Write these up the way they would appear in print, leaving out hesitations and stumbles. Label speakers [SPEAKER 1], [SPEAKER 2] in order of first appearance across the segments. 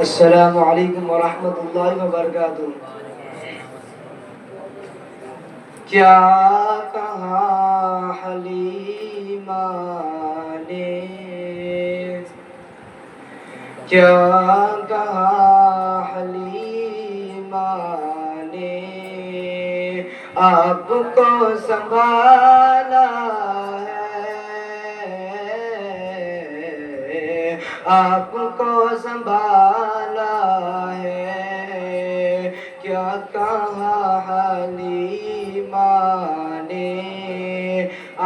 [SPEAKER 1] السلام علیکم ورحمۃ اللہ وبرکاتہ۔ کیا کہا حلیمہ نے، کیا کہا حلیمہ نے، آپ کو سنبھالا ہے، آپ کو سنبھالا ہے۔ کیا کہا حلیمہ نے،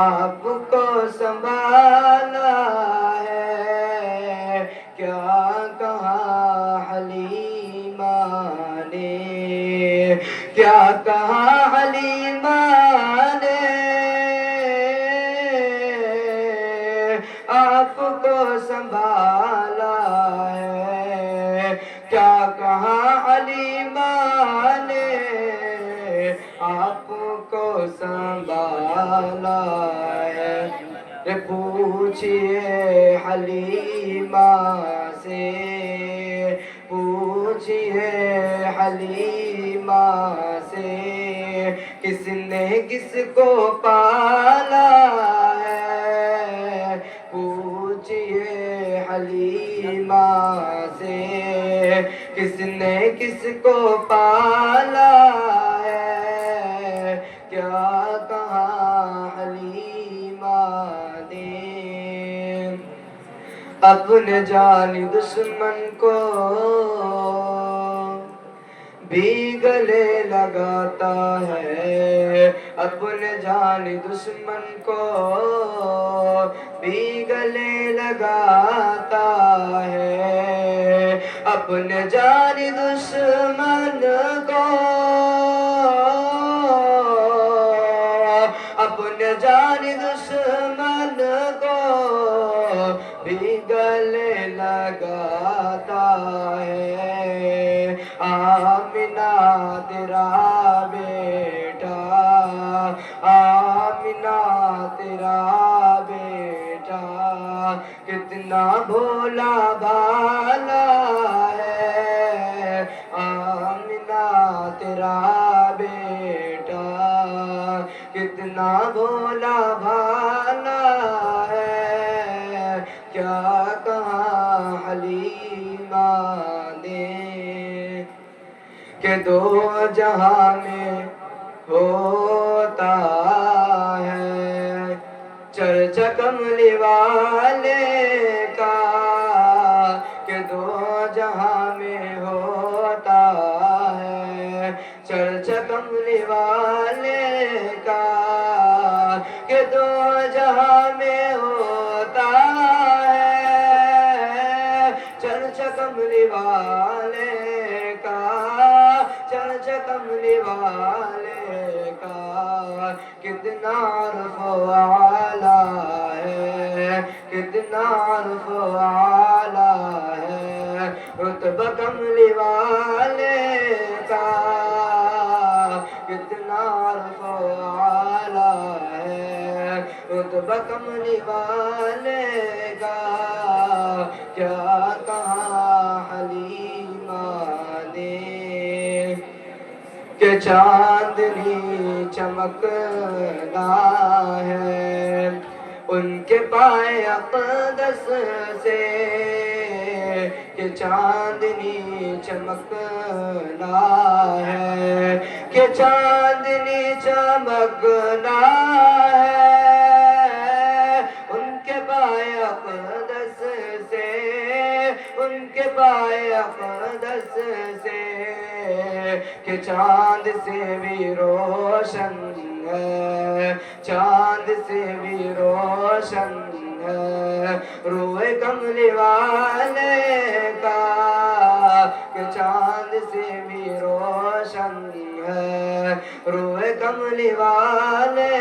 [SPEAKER 1] آپ کو سنبھالا ہے۔ کیا کہا حلیمہ نے، کیا کہا حلیمہ نے، آپ کو سنبھالا ہے۔ کیا کہا حلیمہ نے، آپ کو سنبھالا ہے۔ پوچھئے حلیمہ سے، پوچھئے حلیمہ سے، کس نے کس کو پالا ہے۔ پوچھئے حلیمہ سے، کس نے کس کو پالا ہے۔ کیا کہا حلیمہ نے، اپنے جانی دشمن کو بھی گلے لگاتا ہے، اپنے جانی دشمن کو بھی گلے لگاتا ہے۔ اپنے جانی دشمن کو، اپنے جانی دشمن کو بھی گلے لگاتا ہے۔ آمنہ تیرا بیٹا، آمنہ تیرا بیٹا، کتنا بھولا بھالا ہے۔ آمنہ تیرا بیٹا، کتنا بھولا بھالا ہے۔ کیا کہا حلیمہ نے، کہ دو جہاں میں ہوتا ہے چرچا کملی والے کا، کہ دو جہاں میں ہوتا ہے چرچا کملی والے کا، کہ دو جہاں میں ہوتا ہے چرچا کملی والے کا، چرچا کملی والے کا۔ کتنا عرف والا ہے، کتنا عرف والا ہے، رتبہ کملی والے کا۔ کتنا عرف والا ہے، رتبہ کملی والے کا۔ کیا کہا حلیمہ نے، کہ چاندنی چمکنا ہے ان کے پائے اقدس سے، کہ چاندنی چمکنا ہے، کہ چاندنی چمکنا ہے ان کے پائے اقدس سے، ان کے پائے اقدس سے، کہ چاند سے بھی روشن ہے، چاند سے بھی روشن ہے روئے کملی والے کا، کہ چاند سے بھی روشن ہے روئے کملی والے